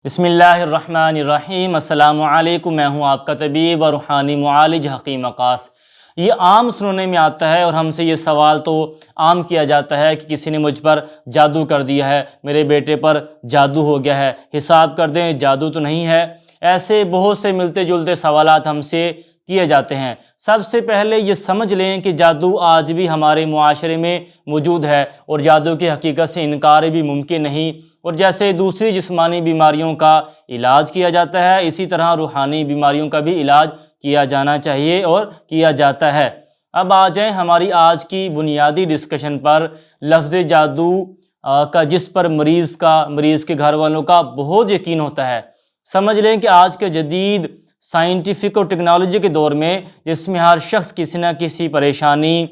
بسم اللہ الرحمن الرحیم۔ السلام علیکم، میں ہوں آپ کا طبیب اور روحانی معالج حکیم عکاس۔ یہ عام سننے میں آتا ہے اور ہم سے یہ سوال تو عام کیا جاتا ہے کہ کسی نے مجھ پر جادو کر دیا ہے، میرے بیٹے پر جادو ہو گیا ہے، حساب کر دیں جادو تو نہیں ہے۔ ایسے بہت سے ملتے جلتے سوالات ہم سے کیے جاتے ہیں۔ سب سے پہلے یہ سمجھ لیں کہ جادو آج بھی ہمارے معاشرے میں موجود ہے اور جادو کی حقیقت سے انکار بھی ممکن نہیں، اور جیسے دوسری جسمانی بیماریوں کا علاج کیا جاتا ہے، اسی طرح روحانی بیماریوں کا بھی علاج کیا جانا چاہیے اور کیا جاتا ہے۔ اب آ جائیں ہماری آج کی بنیادی ڈسکشن پر۔ لفظ جادو کا جس پر مریض کے گھر والوں کا بہت یقین ہوتا ہے۔ سمجھ لیں کہ آج کے جدید سائنٹیفک اور ٹیکنالوجی کے دور میں، جس میں ہر شخص کسی نہ کسی پریشانی،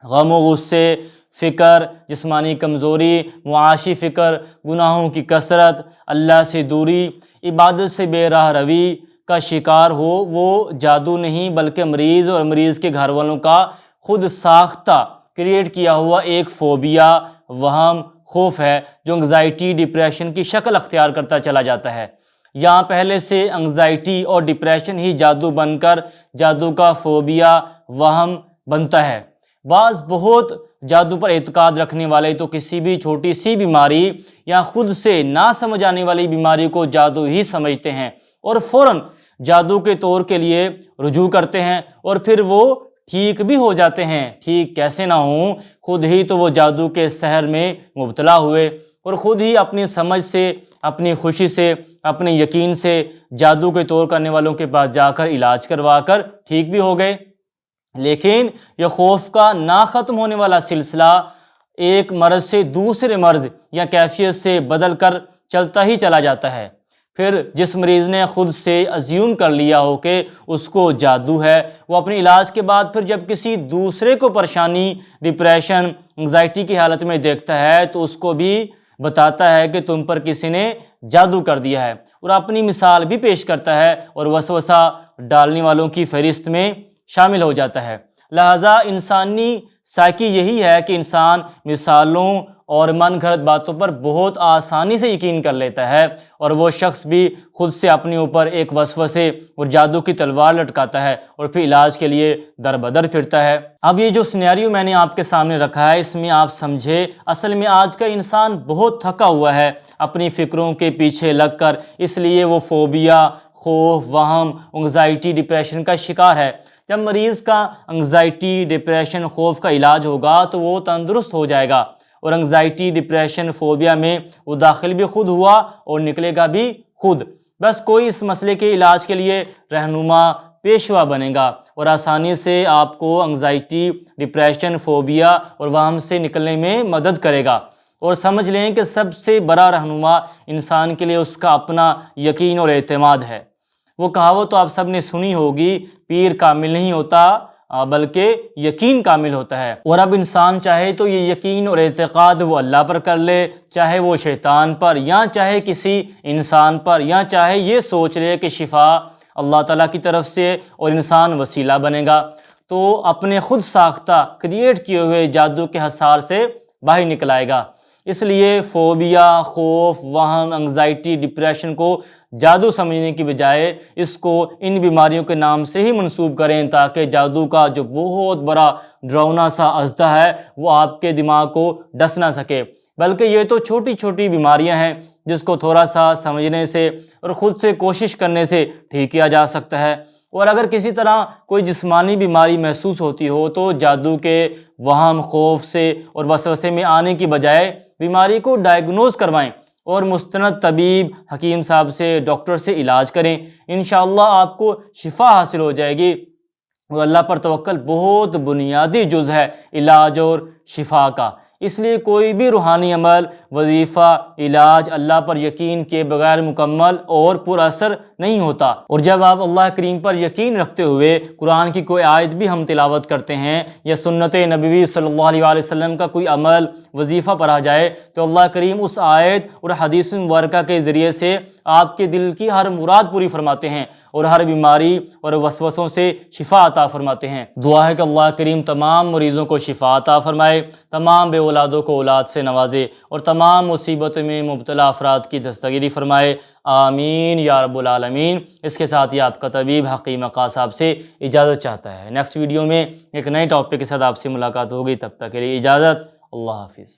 غم و غصے، فکر، جسمانی کمزوری، معاشی فکر، گناہوں کی کثرت، اللہ سے دوری، عبادت سے بے راہ روی کا شکار ہو، وہ جادو نہیں بلکہ مریض اور مریض کے گھر والوں کا خود ساختہ کریٹ کیا ہوا ایک فوبیا، وہم، خوف ہے، جو انگزائٹی، ڈپریشن کی شکل اختیار کرتا چلا جاتا ہے۔ یہاں پہلے سے انگزائٹی اور ڈپریشن ہی جادو بن کر جادو کا فوبیا، وہم بنتا ہے۔ بعض بہت جادو پر اعتقاد رکھنے والے تو کسی بھی چھوٹی سی بیماری یا خود سے نہ سمجھ آنے والی بیماری کو جادو ہی سمجھتے ہیں اور فوراً جادو کے طور کے لیے رجوع کرتے ہیں، اور پھر وہ ٹھیک بھی ہو جاتے ہیں۔ ٹھیک کیسے نہ ہوں، خود ہی تو وہ جادو کے سحر میں مبتلا ہوئے اور خود ہی اپنی سمجھ سے، اپنی خوشی سے، اپنے یقین سے جادو کے طور کرنے والوں کے پاس جا کر علاج کروا کر ٹھیک بھی ہو گئے۔ لیکن یہ خوف کا نہ ختم ہونے والا سلسلہ ایک مرض سے دوسرے مرض یا کیفیت سے بدل کر چلتا ہی چلا جاتا ہے۔ پھر جس مریض نے خود سے ازیوم کر لیا ہو کہ اس کو جادو ہے، وہ اپنے علاج کے بعد پھر جب کسی دوسرے کو پریشانی، ڈپریشن، انگزائٹی کی حالت میں دیکھتا ہے تو اس کو بھی بتاتا ہے کہ تم پر کسی نے جادو کر دیا ہے، اور اپنی مثال بھی پیش کرتا ہے اور وسوسہ ڈالنے والوں کی فہرست میں شامل ہو جاتا ہے۔ لہٰذا انسانی سائیکی یہی ہے کہ انسان مثالوں اور من گھڑت باتوں پر بہت آسانی سے یقین کر لیتا ہے، اور وہ شخص بھی خود سے اپنے اوپر ایک وسوسے اور جادو کی تلوار لٹکاتا ہے اور پھر علاج کے لیے در بدر پھرتا ہے۔ اب یہ جو سینیریو میں نے آپ کے سامنے رکھا ہے، اس میں آپ سمجھے اصل میں آج کا انسان بہت تھکا ہوا ہے اپنی فکروں کے پیچھے لگ کر، اس لیے وہ فوبیا، خوف، وہم، انگزائٹی، ڈپریشن کا شکار ہے۔ جب مریض کا انگزائٹی، ڈپریشن، خوف کا علاج ہوگا تو وہ تندرست ہو جائے گا، اور انگزائٹی، ڈپریشن، فوبیا میں وہ داخل بھی خود ہوا اور نکلے گا بھی خود۔ بس کوئی اس مسئلے کے علاج کے لیے رہنما، پیشوا بنے گا اور آسانی سے آپ کو انگزائٹی، ڈپریشن، فوبیا اور وہم سے نکلنے میں مدد کرے گا۔ اور سمجھ لیں کہ سب سے بڑا رہنما انسان کے لیے اس کا اپنا یقین اور اعتماد ہے۔ وہ کہاوت تو آپ سب نے سنی ہوگی، پیر کامل نہیں ہوتا بلکہ یقین کامل ہوتا ہے۔ اور اب انسان چاہے تو یہ یقین اور اعتقاد وہ اللہ پر کر لے، چاہے وہ شیطان پر، یا چاہے کسی انسان پر، یا چاہے یہ سوچ لے کہ شفا اللہ تعالیٰ کی طرف سے اور انسان وسیلہ بنے گا، تو اپنے خود ساختہ کریٹ کیے ہوئے جادو کے حصار سے باہر نکل آئے گا۔ اس لیے فوبیا، خوف، وہم، انگزائٹی، ڈپریشن کو جادو سمجھنے کی بجائے اس کو ان بیماریوں کے نام سے ہی منسوب کریں، تاکہ جادو کا جو بہت بڑا ڈراؤنا سا اژدھا ہے وہ آپ کے دماغ کو ڈس نہ سکے، بلکہ یہ تو چھوٹی چھوٹی بیماریاں ہیں جس کو تھوڑا سا سمجھنے سے اور خود سے کوشش کرنے سے ٹھیک کیا جا سکتا ہے۔ اور اگر کسی طرح کوئی جسمانی بیماری محسوس ہوتی ہو تو جادو کے وہم، خوف سے اور وسوسے میں آنے کی بجائے بیماری کو ڈائیگنوز کروائیں اور مستند طبیب، حکیم صاحب سے، ڈاکٹر سے علاج کریں۔ انشاءاللہ آپ کو شفا حاصل ہو جائے گی، اور اللہ پر توکل بہت بنیادی جز ہے علاج اور شفا کا۔ اس لیے کوئی بھی روحانی عمل، وظیفہ، علاج اللہ پر یقین کے بغیر مکمل اور پر اثر نہیں ہوتا۔ اور جب آپ اللہ کریم پر یقین رکھتے ہوئے قرآن کی کوئی آیت بھی ہم تلاوت کرتے ہیں یا سنت نبوی صلی اللہ علیہ وآلہ وسلم کا کوئی عمل، وظیفہ پڑھا جائے، تو اللہ کریم اس آیت اور حدیث مبارکہ کے ذریعے سے آپ کے دل کی ہر مراد پوری فرماتے ہیں اور ہر بیماری اور وسوسوں سے شفا عطا فرماتے ہیں۔ دعا ہے کہ اللہ کریم تمام مریضوں کو شفا عطا فرمائے، تمام بے اولادوں کو اولاد سے نوازے اور تمام مصیبتوں میں مبتلا افراد کی دستگیری فرمائے، آمین یا رب العالمین۔ اس کے ساتھ ہی آپ کا طبیب حکیم وقاص صاحب سے اجازت چاہتا ہے۔ نیکسٹ ویڈیو میں ایک نئے ٹاپک کے ساتھ آپ سے ملاقات ہوگی، تب تک کے لیے اجازت، اللہ حافظ۔